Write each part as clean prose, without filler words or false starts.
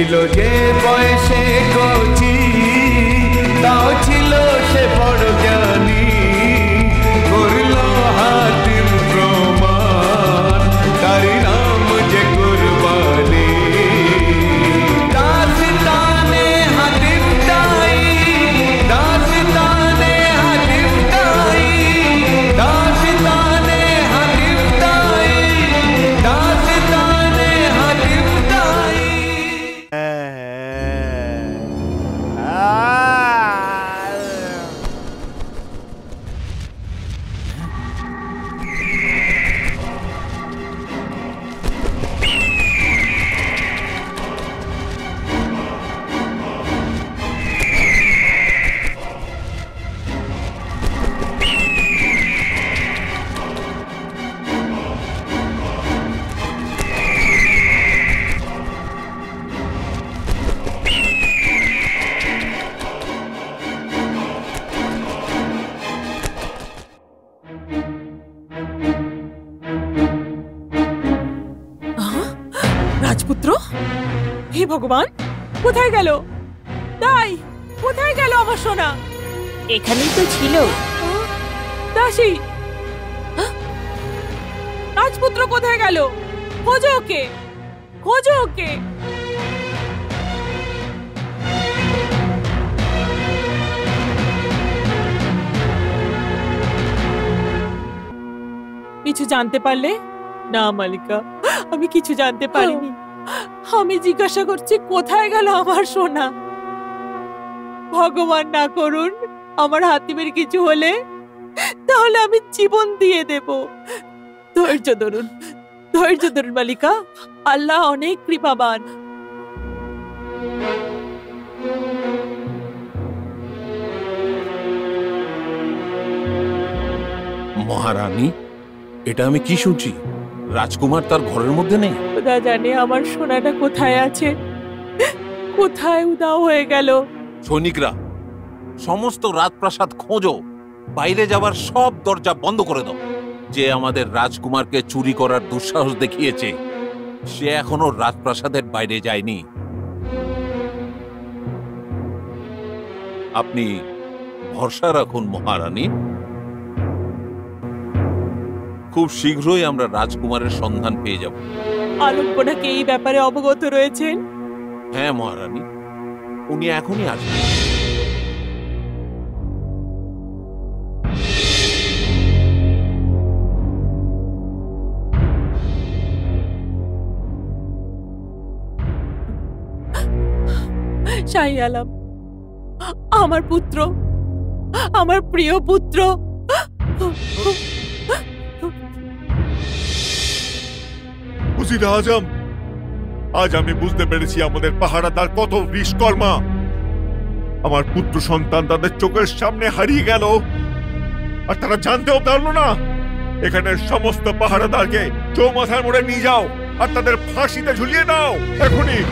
ছিল যে বয়সে কচি, তাও ছিল সে বড় জ্ঞানী। করল হাতিম প্রমাণ, তারি নাম যে কুরবানি। দাস্তানে হাতিম তাই, দাস্তানে হাতিম তাই, দাস্তানে হাতিম তাই, দাস্তানে হাতিম তাই। রাজপুত্র, হে ভগবান, কোথায় গেল? তাই কোথায় গেল আমার সোনা? এখানেই তো ছিল। দাসী, রাজপুত্র কোথায় গেল? খোঁজো ওকে, খোঁজো ওকে। কিছু জানতে পারলে? না মালিকা, আমি কিছু জানতে পারিনি। আমি জিজ্ঞাসা করছি কোথায় গেল আমার সোনা? ভগবান না করুন আমার হাতিমের কিছু হলে, তাহলে আমি জীবন দিয়ে দেব। ধৈর্য ধরুন, ধৈর্য ধরুন মালিকা, আল্লাহ অনেক কৃপাবান। মহারানী, এটা আমি কি শুনছি? রাজকুমার তার ঘরের মধ্যে নেই? খোদা জানে আমার সোনাটা কোথায় আছে, কোথায় উধাও হয়ে গেল। সৈনিকরা, সমস্ত রাজপ্রাসাদ খোঁজো, বাইরে যাবার সব দরজা বন্ধ করে দাও। যে আমাদের রাজকুমারকে চুরি করার দুঃসাহস দেখিয়েছে, সে এখনো রাজপ্রাসাদের বাইরে যায়নি। আপনি ভরসা রাখুন মহারানী, খুব শীঘ্রই আমরা রাজকুমারের সন্ধান পেয়ে যাব। আলম্পনাকে এই ব্যাপারে অবগত রয়েছেন? হ্যাঁ মহারানী, উনি এখনই আসবেন। শাহী আলম, আমার পুত্র, আমার প্রিয় পুত্র। উজির আজম, আজ আমি বুঝতে পেরেছি আমাদের পাহারাদার কত বিশ্বকর্মা। আমার পুত্র সন্তান তাদের চোখের সামনে হারিয়ে গেল, আর তারা জানতেও পারল না। এখানের সমস্ত পাহারাদারকে চৌমাথার মোড়ে নিয়ে যাও আর তাদের ফাঁসিতে ঝুলিয়ে দাও এখনই।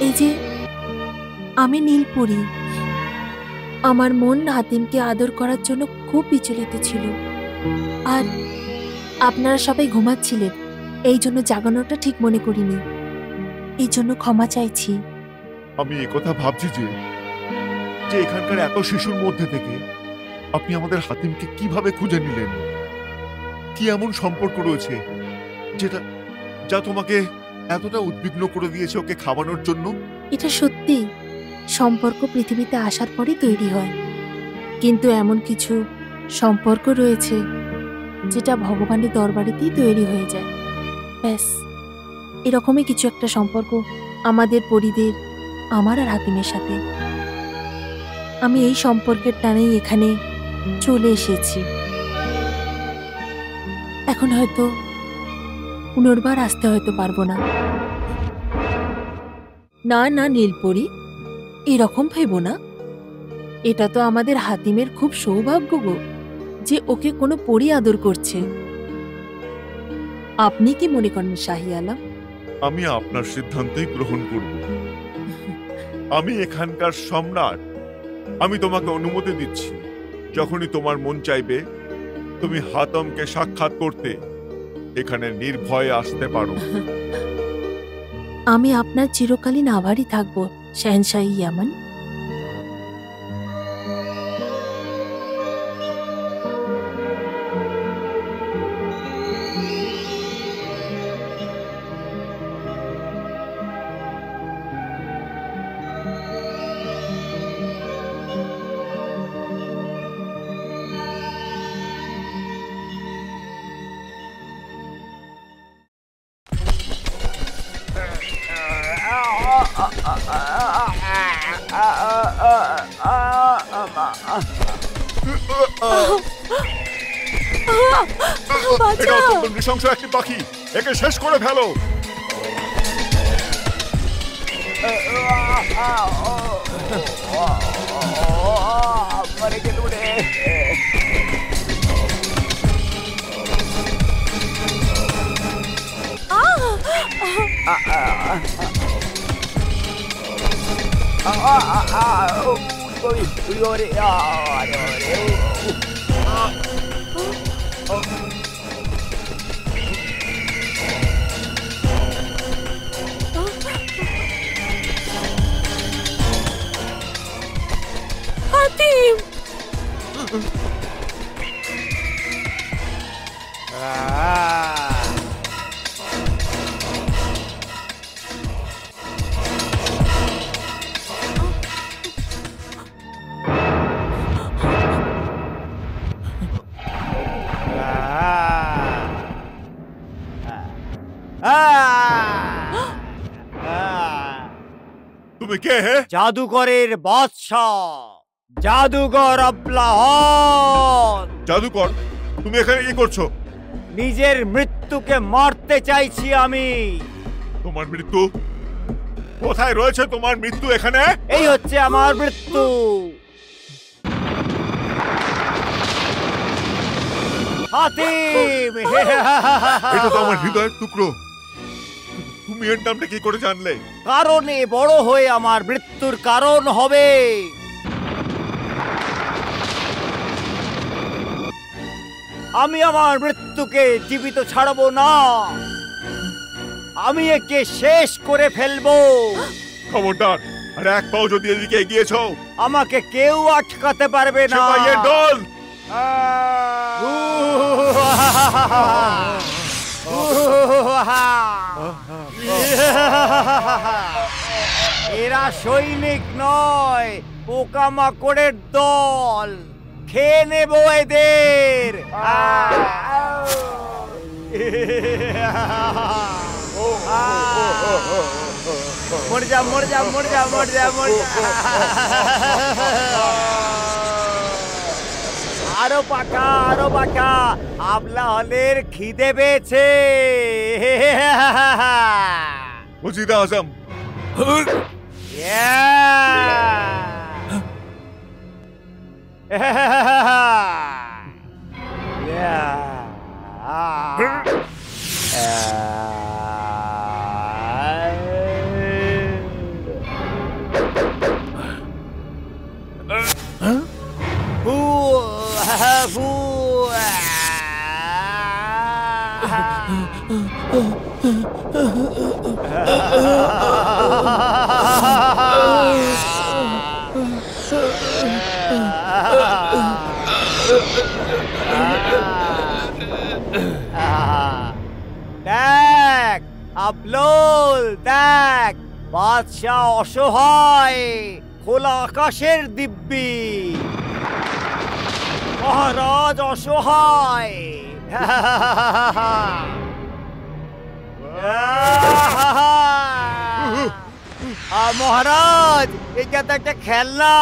এই যে আমি নীলপরি, আমার মন হাতিমকে আদর করার জন্য খুব বিচলিত ছিল, আর আপনারা সবাই ঘুমাচ্ছিলেন, এই জন্য জাগানোটা ঠিক মনে করিনি, এই জন্য ক্ষমা চাইছি। আমি একথা ভাবছি যে এখানকার এত শিশুর মধ্যে থেকে আপনি আমাদের হাতিমকে কিভাবে খুঁজে নিলেন? কি এমন সম্পর্ক রয়েছে যা তোমাকে এতটা উদ্বিগ্ন করে দিয়েছে ওকে খাওয়ানোর জন্য? এটা সত্যি, সম্পর্ক পৃথিবীতে আসার পরই তৈরি হয়, কিন্তু এমন কিছু সম্পর্ক রয়েছে যেটা ভগবানের দরবারেতেই তৈরি হয়ে যায়। ব্যাস এরকমই কিছু একটা সম্পর্ক আমাদের পরিদের, আমার আর হাতিমের সাথে। আমি এই সম্পর্কের টানেই এখানে চলে এসেছি। এখন হয়তো পুনর্বার আসতে হয়তো পারবো না। না না নীলপরি, এরকম ভেবো না, এটা তো আমাদের হাতিমের খুব সৌভাগ্য গো যে ওকে কোনো পরী আদর করছে। আপনি কি মনে করেন শাহী আলম? আমি আপনার সিদ্ধান্তই গ্রহণ করব। আমি এখানকার সম্রাট, আমি তোমাকে অনুমতি দিচ্ছি, যখনই তোমার মন চাইবে তুমি হাতমকে সাক্ষাৎ করতে এখানে নির্ভয়ে আসতে পারো। আমি আপনার চিরকালীন আভারই থাকবো শাহেনশাহী ইয়ামান। এটা অত্যন্ত নৃশংস একটি পাখি, একে শেষ করে ফেলো। হাতিম! তুমি কে হে? জাদুকরের বাদশা, জাদুকর আব্লাহন। জাদুকর, তুমি এখানে কি করছো? নিজের মৃত্যুকে মারতে চাইছি আমি। তোমার মৃত্যু কোথায় রয়েছে? তোমার মৃত্যু এখানে? এই হচ্ছে আমার মৃত্যু। হাতিম! এটা তো আমার হৃদয়ের টুকরো। তুমি এর নামটা কি করে জানলে? কারণে বড় হয়ে আমার মৃত্যুর কারণ হবে। আমি আমার মৃত্যুকে জীবিত ছাড়বো না, আমি একে শেষ করে ফেলবো। খবরদার, আর এক পাও যদি এদিকে এগিয়েছো আমাকে কেউ আটকাতে পারবে না। সিপাহীর দল! এরা সৈনিক নয়, পোকামাকড়ের দল। খেয়ে নেব এদের। মর যা, মর যা, মর যা, মর যা, মর যা। আরো পাকা, আরো পাকা। আব্লাহনের খিদে পেয়েছে। ওজির আজম! দেখ আবলুল, দেখ বাদশাহ অসহায়, খোলা আকাশের দিব্যি, মহারাজ অসহায়। মহারাজ, এটা তো একটা খেলনা।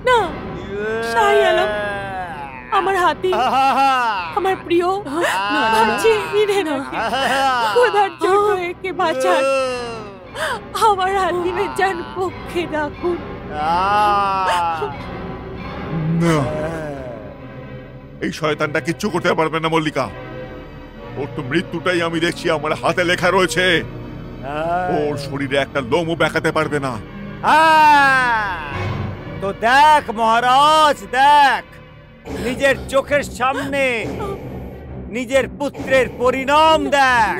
না, শাহ আলম, আমার হাতি, আমার প্রিয় ভাবছি নিরে না, খোদার জন্য একে বাঁচান, আমার হাতিমের জান পক্ষে রাখুন। না, এই শয়তানটা কিচ্ছু করতে পারবে না মল্লিকা। ওর তো মৃত্যুটাই আমি দেখছি আমার হাতে লেখা রয়েছে। ওর শরীরে একটা লোমও বেঁকাতে পারবে না। তো দেখ মহারাজ, দেখ নিজের চোখের সামনে নিজের পুত্রের পরিণাম দেখ।